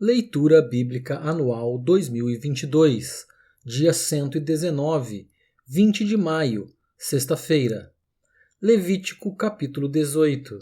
Leitura Bíblica Anual 2022, dia 119, 20 de maio, sexta-feira. Levítico capítulo 18.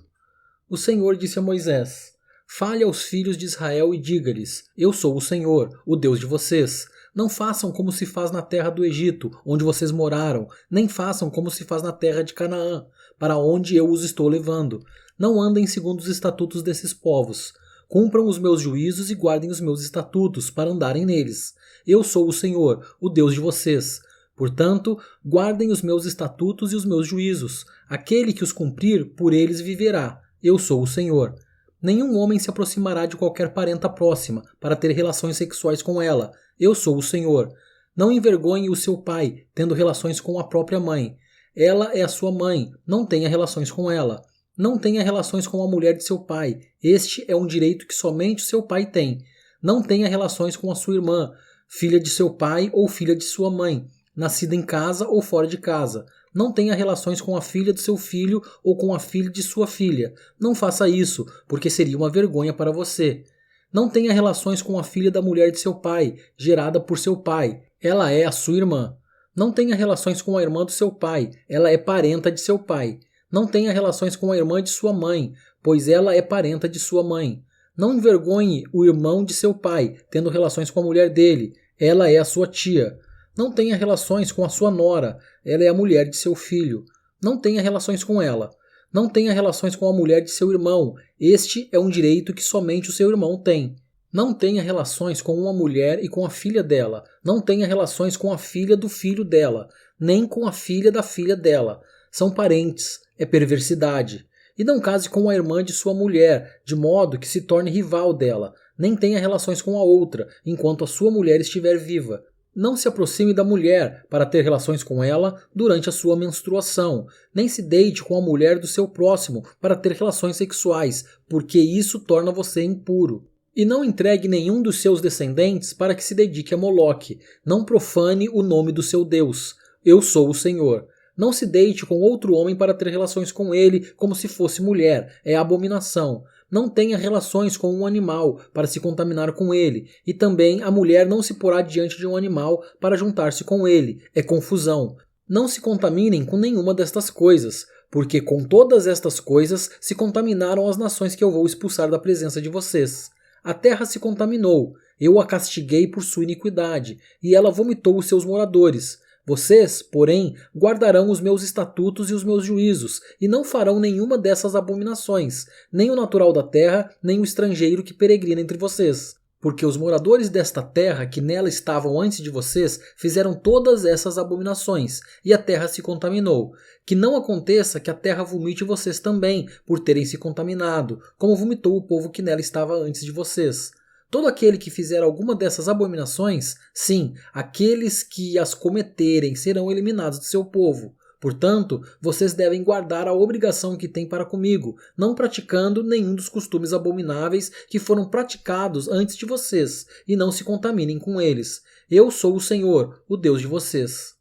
O Senhor disse a Moisés: Fale aos filhos de Israel e diga-lhes: Eu sou o Senhor, o Deus de vocês. Não façam como se faz na terra do Egito, onde vocês moraram, nem façam como se faz na terra de Canaã, para onde eu os estou levando. Não andem segundo os estatutos desses povos. Cumpram os meus juízos e guardem os meus estatutos, para andarem neles. Eu sou o Senhor, o Deus de vocês. Portanto, guardem os meus estatutos e os meus juízos. Aquele que os cumprir, por eles viverá. Eu sou o Senhor. Nenhum homem se aproximará de qualquer parenta próxima, para ter relações sexuais com ela. Eu sou o Senhor. Não envergonhe o seu pai, tendo relações com a própria mãe. Ela é a sua mãe, não tenha relações com ela. Não tenha relações com a mulher de seu pai. Este é um direito que somente o seu pai tem. Não tenha relações com a sua irmã, filha de seu pai ou filha de sua mãe, nascida em casa ou fora de casa. Não tenha relações com a filha do seu filho ou com a filha de sua filha. Não faça isso, porque seria uma vergonha para você. Não tenha relações com a filha da mulher de seu pai, gerada por seu pai. Ela é a sua irmã. Não tenha relações com a irmã do seu pai. Ela é parenta de seu pai. Não tenha relações com a irmã de sua mãe, pois ela é parenta de sua mãe. Não envergonhe o irmão de seu pai, tendo relações com a mulher dele. Ela é a sua tia. Não tenha relações com a sua nora. Ela é a mulher de seu filho. Não tenha relações com ela. Não tenha relações com a mulher de seu irmão. Este é um direito que somente o seu irmão tem. Não tenha relações com uma mulher e com a filha dela. Não tenha relações com a filha do filho dela, nem com a filha da filha dela. São parentes. É perversidade. E não case com a irmã de sua mulher, de modo que se torne rival dela. Nem tenha relações com a outra, enquanto a sua mulher estiver viva. Não se aproxime da mulher para ter relações com ela durante a sua menstruação. Nem se deite com a mulher do seu próximo para ter relações sexuais, porque isso torna você impuro. E não entregue nenhum dos seus descendentes para que se dedique a Moloque. Não profane o nome do seu Deus. Eu sou o Senhor. Não se deite com outro homem para ter relações com ele como se fosse mulher. É abominação. Não tenha relações com um animal para se contaminar com ele. E também a mulher não se porá diante de um animal para juntar-se com ele. É confusão. Não se contaminem com nenhuma destas coisas, porque com todas estas coisas se contaminaram as nações que eu vou expulsar da presença de vocês. A terra se contaminou. Eu a castiguei por sua iniquidade, e ela vomitou os seus moradores. Vocês, porém, guardarão os meus estatutos e os meus juízos, e não farão nenhuma dessas abominações, nem o natural da terra, nem o estrangeiro que peregrina entre vocês. Porque os moradores desta terra que nela estavam antes de vocês fizeram todas essas abominações, e a terra se contaminou. Que não aconteça que a terra vomite vocês também, por terem se contaminado, como vomitou o povo que nela estava antes de vocês. Todo aquele que fizer alguma dessas abominações, sim, aqueles que as cometerem serão eliminados do seu povo. Portanto, vocês devem guardar a obrigação que têm para comigo, não praticando nenhum dos costumes abomináveis que foram praticados antes de vocês, e não se contaminem com eles. Eu sou o Senhor, o Deus de vocês.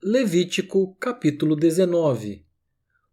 Levítico capítulo 19.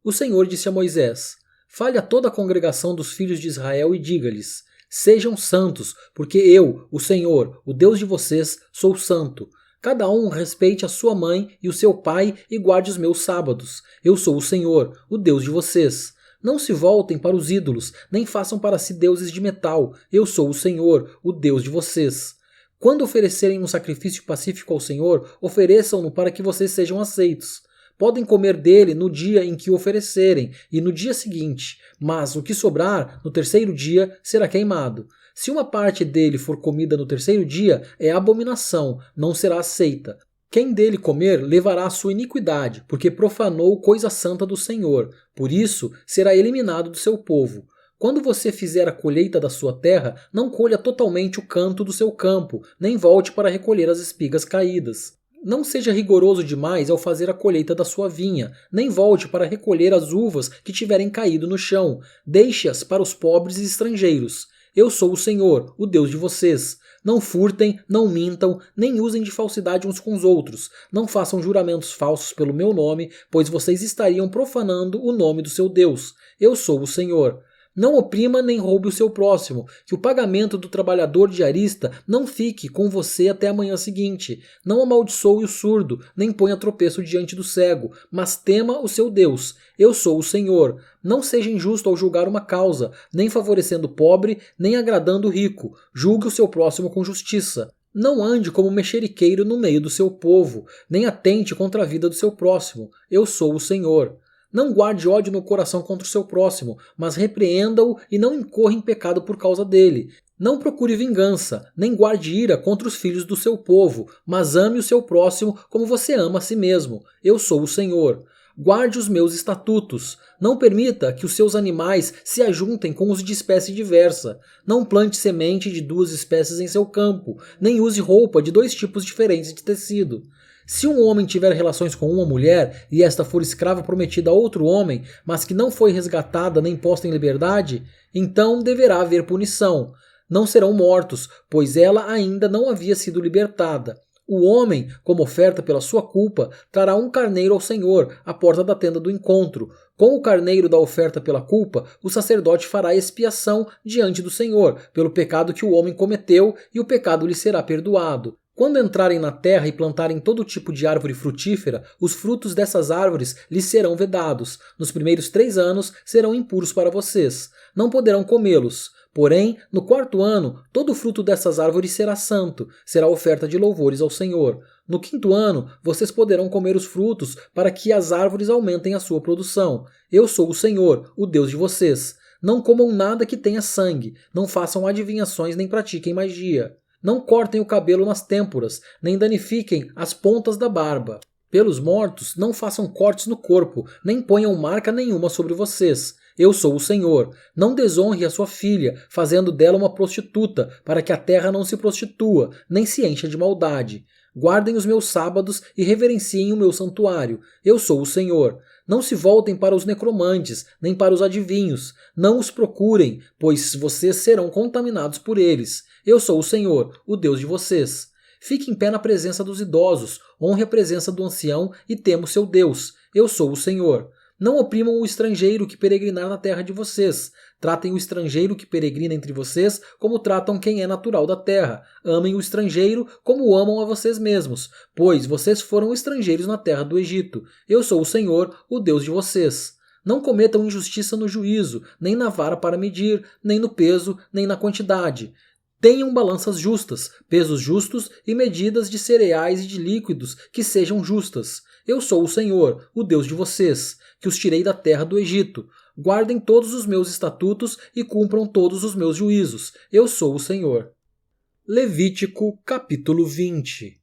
O Senhor disse a Moisés: Fale a toda a congregação dos filhos de Israel e diga-lhes: Sejam santos, porque eu, o Senhor, o Deus de vocês, sou santo. Cada um respeite a sua mãe e o seu pai e guarde os meus sábados. Eu sou o Senhor, o Deus de vocês. Não se voltem para os ídolos, nem façam para si deuses de metal. Eu sou o Senhor, o Deus de vocês. Quando oferecerem um sacrifício pacífico ao Senhor, ofereçam-no para que vocês sejam aceitos. Podem comer dele no dia em que o oferecerem e no dia seguinte, mas o que sobrar no terceiro dia será queimado. Se uma parte dele for comida no terceiro dia, é abominação, não será aceita. Quem dele comer levará a sua iniquidade, porque profanou coisa santa do Senhor. Por isso, será eliminado do seu povo. Quando você fizer a colheita da sua terra, não colha totalmente o canto do seu campo, nem volte para recolher as espigas caídas. Não seja rigoroso demais ao fazer a colheita da sua vinha, nem volte para recolher as uvas que tiverem caído no chão. Deixe-as para os pobres e estrangeiros. Eu sou o Senhor, o Deus de vocês. Não furtem, não mintam, nem usem de falsidade uns com os outros. Não façam juramentos falsos pelo meu nome, pois vocês estariam profanando o nome do seu Deus. Eu sou o Senhor. Não oprima nem roube o seu próximo, que o pagamento do trabalhador diarista não fique com você até a manhã seguinte. Não amaldiçoe o surdo, nem ponha tropeço diante do cego, mas tema o seu Deus. Eu sou o Senhor. Não seja injusto ao julgar uma causa, nem favorecendo o pobre, nem agradando o rico. Julgue o seu próximo com justiça. Não ande como mexeriqueiro no meio do seu povo, nem atente contra a vida do seu próximo. Eu sou o Senhor. Não guarde ódio no coração contra o seu próximo, mas repreenda-o e não incorra em pecado por causa dele. Não procure vingança, nem guarde ira contra os filhos do seu povo, mas ame o seu próximo como você ama a si mesmo. Eu sou o Senhor. Guarde os meus estatutos. Não permita que os seus animais se ajuntem com os de espécie diversa. Não plante semente de duas espécies em seu campo, nem use roupa de dois tipos diferentes de tecido. Se um homem tiver relações com uma mulher e esta for escrava prometida a outro homem, mas que não foi resgatada nem posta em liberdade, então deverá haver punição. Não serão mortos, pois ela ainda não havia sido libertada. O homem, como oferta pela sua culpa, trará um carneiro ao Senhor, à porta da tenda do encontro. Com o carneiro da oferta pela culpa, o sacerdote fará expiação diante do Senhor, pelo pecado que o homem cometeu, e o pecado lhe será perdoado. Quando entrarem na terra e plantarem todo tipo de árvore frutífera, os frutos dessas árvores lhes serão vedados. Nos primeiros 3 anos serão impuros para vocês. Não poderão comê-los. Porém, no 4º ano, todo o fruto dessas árvores será santo, será oferta de louvores ao Senhor. No 5º ano, vocês poderão comer os frutos para que as árvores aumentem a sua produção. Eu sou o Senhor, o Deus de vocês. Não comam nada que tenha sangue, não façam adivinhações nem pratiquem magia. Não cortem o cabelo nas têmporas, nem danifiquem as pontas da barba. Pelos mortos, não façam cortes no corpo, nem ponham marca nenhuma sobre vocês. Eu sou o Senhor. Não desonre a sua filha, fazendo dela uma prostituta, para que a terra não se prostitua, nem se encha de maldade. Guardem os meus sábados e reverenciem o meu santuário. Eu sou o Senhor. Não se voltem para os necromantes, nem para os adivinhos. Não os procurem, pois vocês serão contaminados por eles. Eu sou o Senhor, o Deus de vocês. Fique em pé na presença dos idosos, honre a presença do ancião e tema o seu Deus. Eu sou o Senhor. Não oprimam o estrangeiro que peregrinar na terra de vocês. Tratem o estrangeiro que peregrina entre vocês como tratam quem é natural da terra. Amem o estrangeiro como amam a vocês mesmos, pois vocês foram estrangeiros na terra do Egito. Eu sou o Senhor, o Deus de vocês. Não cometam injustiça no juízo, nem na vara para medir, nem no peso, nem na quantidade. Tenham balanças justas, pesos justos e medidas de cereais e de líquidos que sejam justas. Eu sou o Senhor, o Deus de vocês, que os tirei da terra do Egito. Guardem todos os meus estatutos e cumpram todos os meus juízos. Eu sou o Senhor. Levítico capítulo 20.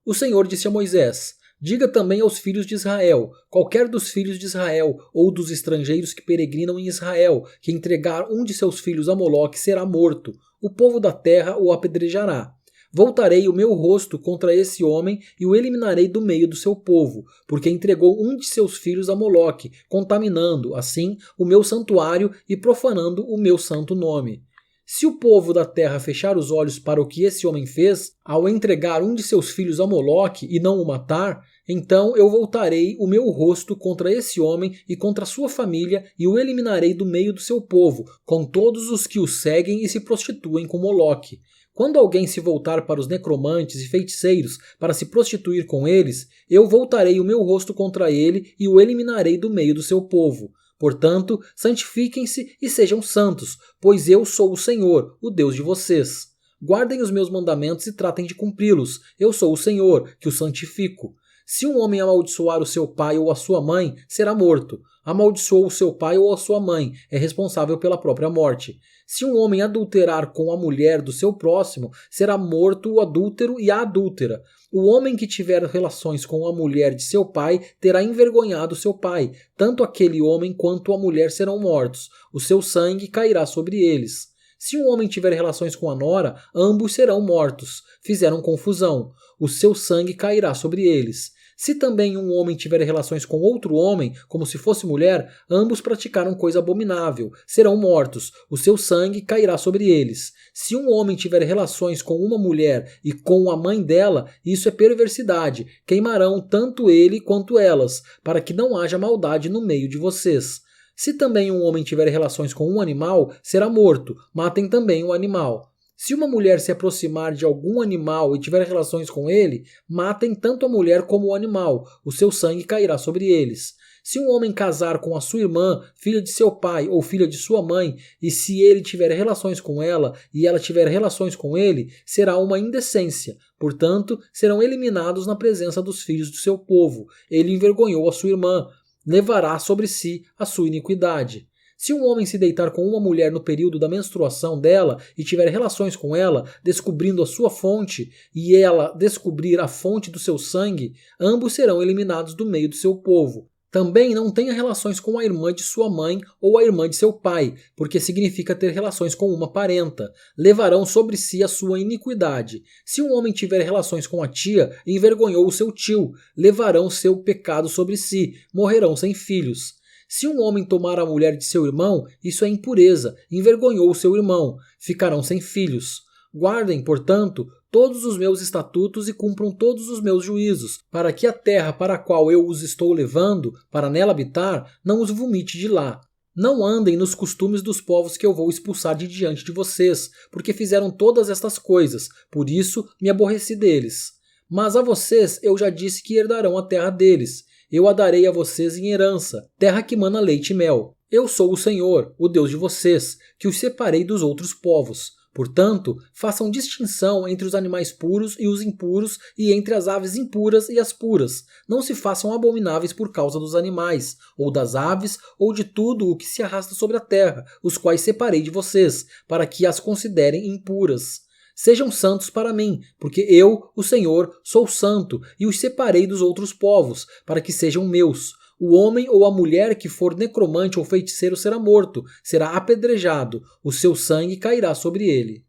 O Senhor disse a Moisés: diga também aos filhos de Israel: qualquer dos filhos de Israel ou dos estrangeiros que peregrinam em Israel, que entregar um de seus filhos a Moloque será morto. O povo da terra o apedrejará. Voltarei o meu rosto contra esse homem e o eliminarei do meio do seu povo, porque entregou um de seus filhos a Moloque, contaminando, assim, o meu santuário e profanando o meu santo nome. Se o povo da terra fechar os olhos para o que esse homem fez, ao entregar um de seus filhos a Moloque e não o matar, então eu voltarei o meu rosto contra esse homem e contra sua família e o eliminarei do meio do seu povo, com todos os que o seguem e se prostituem com Moloque. Quando alguém se voltar para os necromantes e feiticeiros para se prostituir com eles, eu voltarei o meu rosto contra ele e o eliminarei do meio do seu povo. Portanto, santifiquem-se e sejam santos, pois eu sou o Senhor, o Deus de vocês. Guardem os meus mandamentos e tratem de cumpri-los. Eu sou o Senhor, que os santifico. Se um homem amaldiçoar o seu pai ou a sua mãe, será morto. Amaldiçoou o seu pai ou a sua mãe, é responsável pela própria morte. Se um homem adulterar com a mulher do seu próximo, será morto o adúltero e a adúltera. O homem que tiver relações com a mulher de seu pai terá envergonhado seu pai. Tanto aquele homem quanto a mulher serão mortos. O seu sangue cairá sobre eles. Se um homem tiver relações com a nora, ambos serão mortos. Fizeram confusão. O seu sangue cairá sobre eles. Se também um homem tiver relações com outro homem, como se fosse mulher, ambos praticaram coisa abominável, serão mortos, o seu sangue cairá sobre eles. Se um homem tiver relações com uma mulher e com a mãe dela, isso é perversidade, queimarão tanto ele quanto elas, para que não haja maldade no meio de vocês. Se também um homem tiver relações com um animal, será morto, matem também o animal. Se uma mulher se aproximar de algum animal e tiver relações com ele, matem tanto a mulher como o animal, o seu sangue cairá sobre eles. Se um homem casar com a sua irmã, filha de seu pai ou filha de sua mãe, e se ele tiver relações com ela e ela tiver relações com ele, será uma indecência. Portanto, serão eliminados na presença dos filhos do seu povo. Ele envergonhou a sua irmã, levará sobre si a sua iniquidade. Se um homem se deitar com uma mulher no período da menstruação dela e tiver relações com ela, descobrindo a sua fonte, e ela descobrir a fonte do seu sangue, ambos serão eliminados do meio do seu povo. Também não tenha relações com a irmã de sua mãe ou a irmã de seu pai, porque significa ter relações com uma parenta. Levarão sobre si a sua iniquidade. Se um homem tiver relações com a tia, envergonhou o seu tio. Levarão seu pecado sobre si. Morrerão sem filhos. Se um homem tomar a mulher de seu irmão, isso é impureza. Envergonhou o seu irmão. Ficarão sem filhos. Guardem, portanto, todos os meus estatutos e cumpram todos os meus juízos, para que a terra para a qual eu os estou levando, para nela habitar, não os vomite de lá. Não andem nos costumes dos povos que eu vou expulsar de diante de vocês, porque fizeram todas estas coisas, por isso me aborreci deles. Mas a vocês eu já disse que herdarão a terra deles. Eu a darei a vocês em herança, terra que mana leite e mel. Eu sou o Senhor, o Deus de vocês, que os separei dos outros povos. Portanto, façam distinção entre os animais puros e os impuros e entre as aves impuras e as puras. Não se façam abomináveis por causa dos animais, ou das aves, ou de tudo o que se arrasta sobre a terra, os quais separei de vocês, para que as considerem impuras. Sejam santos para mim, porque eu, o Senhor, sou santo e os separei dos outros povos, para que sejam meus. O homem ou a mulher que for necromante ou feiticeiro será morto, será apedrejado, o seu sangue cairá sobre ele.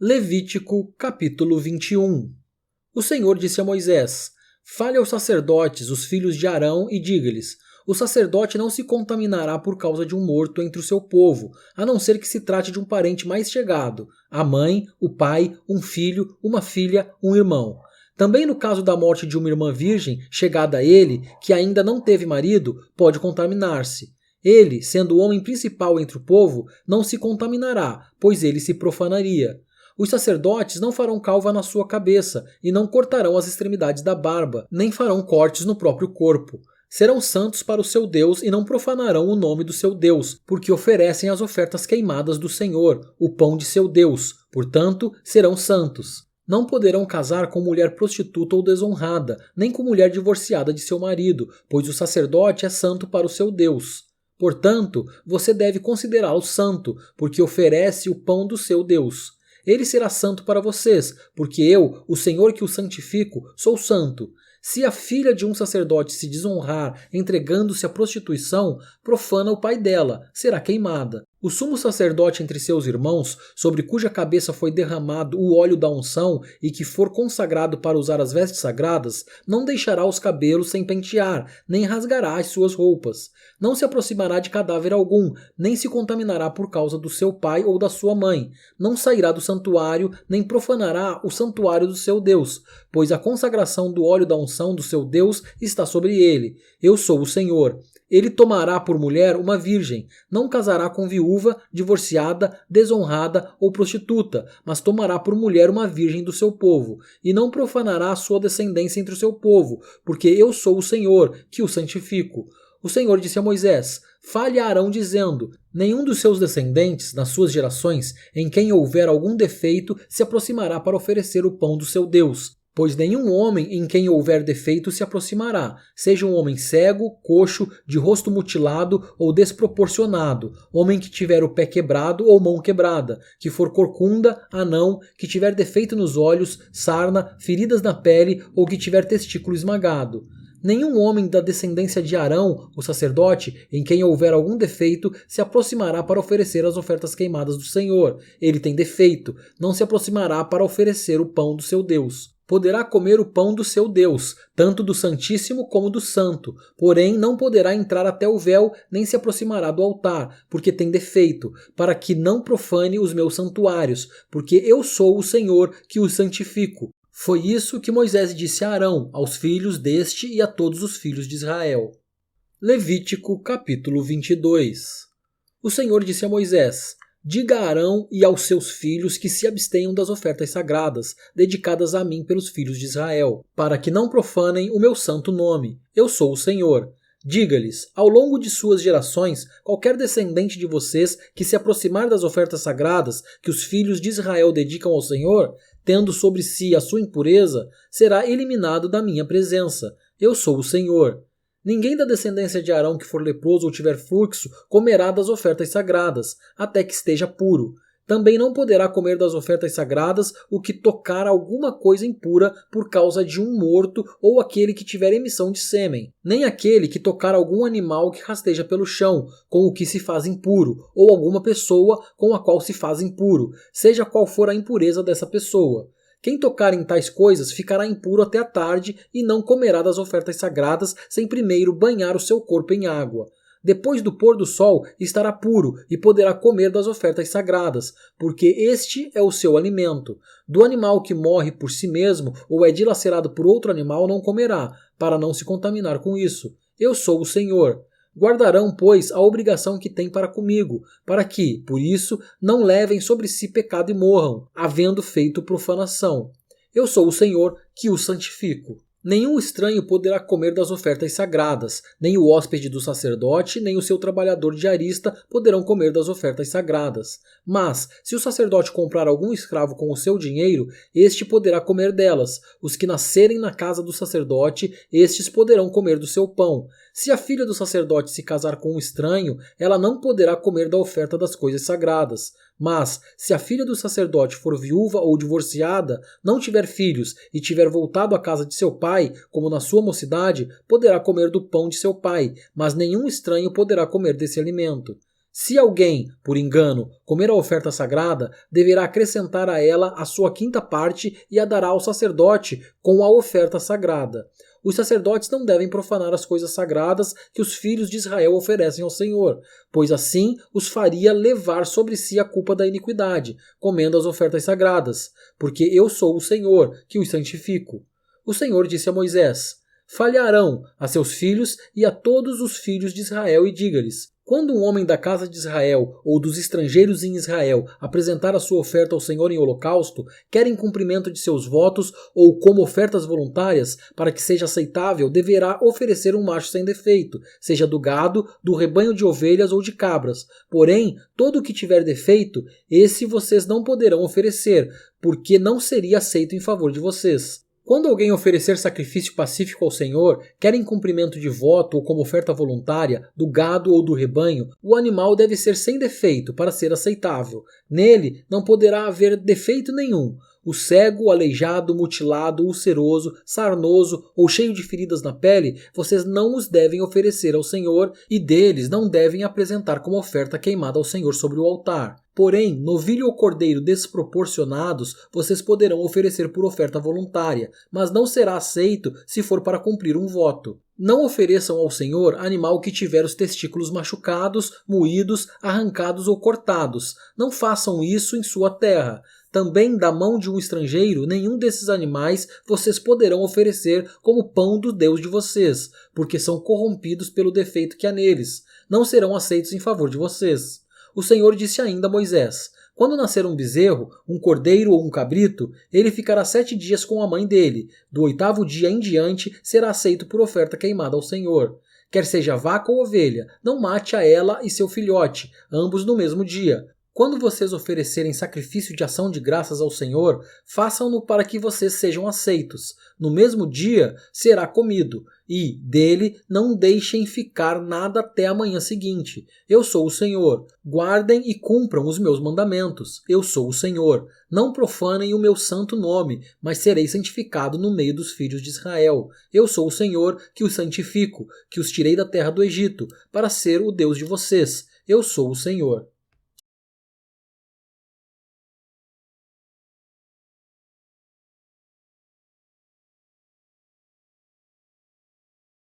Levítico capítulo 21. O Senhor disse a Moisés: Fale aos sacerdotes, os filhos de Arão, e diga-lhes: o sacerdote não se contaminará por causa de um morto entre o seu povo, a não ser que se trate de um parente mais chegado, a mãe, o pai, um filho, uma filha, um irmão. Também no caso da morte de uma irmã virgem, chegada a ele, que ainda não teve marido, pode contaminar-se. Ele, sendo o homem principal entre o povo, não se contaminará, pois ele se profanaria. Os sacerdotes não farão calva na sua cabeça, e não cortarão as extremidades da barba, nem farão cortes no próprio corpo. Serão santos para o seu Deus e não profanarão o nome do seu Deus, porque oferecem as ofertas queimadas do Senhor, o pão de seu Deus, portanto, serão santos. Não poderão casar com mulher prostituta ou desonrada, nem com mulher divorciada de seu marido, pois o sacerdote é santo para o seu Deus. Portanto, você deve considerá-lo santo, porque oferece o pão do seu Deus. Ele será santo para vocês, porque eu, o Senhor que o santifico, sou santo. Se a filha de um sacerdote se desonrar entregando-se à prostituição, profana o pai dela, será queimada. O sumo sacerdote entre seus irmãos, sobre cuja cabeça foi derramado o óleo da unção e que for consagrado para usar as vestes sagradas, não deixará os cabelos sem pentear, nem rasgará as suas roupas. Não se aproximará de cadáver algum, nem se contaminará por causa do seu pai ou da sua mãe. Não sairá do santuário, nem profanará o santuário do seu Deus, pois a consagração do óleo da unção do seu Deus está sobre ele. Eu sou o Senhor. Ele tomará por mulher uma virgem, não casará com viúva, divorciada, desonrada ou prostituta, mas tomará por mulher uma virgem do seu povo, e não profanará a sua descendência entre o seu povo, porque eu sou o Senhor, que o santifico. O Senhor disse a Moisés: Fale a Arão dizendo: nenhum dos seus descendentes, nas suas gerações, em quem houver algum defeito, se aproximará para oferecer o pão do seu Deus. Pois nenhum homem em quem houver defeito se aproximará, seja um homem cego, coxo, de rosto mutilado ou desproporcionado, homem que tiver o pé quebrado ou mão quebrada, que for corcunda, anão, que tiver defeito nos olhos, sarna, feridas na pele ou que tiver testículo esmagado. Nenhum homem da descendência de Arão, o sacerdote, em quem houver algum defeito, se aproximará para oferecer as ofertas queimadas do Senhor. Ele tem defeito, não se aproximará para oferecer o pão do seu Deus. Poderá comer o pão do seu Deus, tanto do Santíssimo como do Santo, porém não poderá entrar até o véu, nem se aproximará do altar, porque tem defeito, para que não profane os meus santuários, porque eu sou o Senhor que os santifico. Foi isso que Moisés disse a Arão, aos filhos deste e a todos os filhos de Israel. Levítico capítulo 22. O Senhor disse a Moisés: diga a Arão e aos seus filhos que se abstenham das ofertas sagradas, dedicadas a mim pelos filhos de Israel, para que não profanem o meu santo nome. Eu sou o Senhor. Diga-lhes, ao longo de suas gerações, qualquer descendente de vocês que se aproximar das ofertas sagradas que os filhos de Israel dedicam ao Senhor, tendo sobre si a sua impureza, será eliminado da minha presença. Eu sou o Senhor. Ninguém da descendência de Arão que for leproso ou tiver fluxo comerá das ofertas sagradas, até que esteja puro. Também não poderá comer das ofertas sagradas o que tocar alguma coisa impura por causa de um morto ou aquele que tiver emissão de sêmen, nem aquele que tocar algum animal que rasteja pelo chão, com o que se faz impuro, ou alguma pessoa com a qual se faz impuro, seja qual for a impureza dessa pessoa. Quem tocar em tais coisas ficará impuro até a tarde e não comerá das ofertas sagradas sem primeiro banhar o seu corpo em água. Depois do pôr do sol estará puro e poderá comer das ofertas sagradas, porque este é o seu alimento. Do animal que morre por si mesmo ou é dilacerado por outro animal não comerá, para não se contaminar com isso. Eu sou o Senhor. Guardarão, pois, a obrigação que têm para comigo, para que, por isso, não levem sobre si pecado e morram, havendo feito profanação. Eu sou o Senhor que os santifico. Nenhum estranho poderá comer das ofertas sagradas, nem o hóspede do sacerdote, nem o seu trabalhador diarista poderão comer das ofertas sagradas. Mas, se o sacerdote comprar algum escravo com o seu dinheiro, este poderá comer delas. Os que nascerem na casa do sacerdote, estes poderão comer do seu pão. Se a filha do sacerdote se casar com um estranho, ela não poderá comer da oferta das coisas sagradas. Mas, se a filha do sacerdote for viúva ou divorciada, não tiver filhos e tiver voltado à casa de seu pai, como na sua mocidade, poderá comer do pão de seu pai, mas nenhum estranho poderá comer desse alimento. Se alguém, por engano, comer a oferta sagrada, deverá acrescentar a ela a sua quinta parte e a dará ao sacerdote com a oferta sagrada. Os sacerdotes não devem profanar as coisas sagradas que os filhos de Israel oferecem ao Senhor, pois assim os faria levar sobre si a culpa da iniquidade, comendo as ofertas sagradas, porque eu sou o Senhor, que os santifico. O Senhor disse a Moisés: fale a Arão, a seus filhos e a todos os filhos de Israel e diga-lhes: quando um homem da casa de Israel ou dos estrangeiros em Israel apresentar a sua oferta ao Senhor em holocausto, quer em cumprimento de seus votos ou como ofertas voluntárias, para que seja aceitável, deverá oferecer um macho sem defeito, seja do gado, do rebanho de ovelhas ou de cabras. Porém, todo o que tiver defeito, esse vocês não poderão oferecer, porque não seria aceito em favor de vocês. Quando alguém oferecer sacrifício pacífico ao Senhor, quer em cumprimento de voto ou como oferta voluntária, do gado ou do rebanho, o animal deve ser sem defeito para ser aceitável. Nele não poderá haver defeito nenhum. O cego, o aleijado, o mutilado, o ulceroso, sarnoso ou cheio de feridas na pele, vocês não os devem oferecer ao Senhor e deles não devem apresentar como oferta queimada ao Senhor sobre o altar. Porém, novilho ou cordeiro desproporcionados vocês poderão oferecer por oferta voluntária, mas não será aceito se for para cumprir um voto. Não ofereçam ao Senhor animal que tiver os testículos machucados, moídos, arrancados ou cortados. Não façam isso em sua terra. Também da mão de um estrangeiro, nenhum desses animais vocês poderão oferecer como pão do Deus de vocês, porque são corrompidos pelo defeito que há neles. Não serão aceitos em favor de vocês. O Senhor disse ainda a Moisés: quando nascer um bezerro, um cordeiro ou um cabrito, ele ficará 7 dias com a mãe dele. Do 8º dia em diante será aceito por oferta queimada ao Senhor. Quer seja vaca ou ovelha, não mate a ela e seu filhote, ambos no mesmo dia. Quando vocês oferecerem sacrifício de ação de graças ao Senhor, façam-no para que vocês sejam aceitos. No mesmo dia será comido, e dele não deixem ficar nada até a manhã seguinte. Eu sou o Senhor. Guardem e cumpram os meus mandamentos. Eu sou o Senhor. Não profanem o meu santo nome, mas serei santificado no meio dos filhos de Israel. Eu sou o Senhor que os santifico, que os tirei da terra do Egito, para ser o Deus de vocês. Eu sou o Senhor.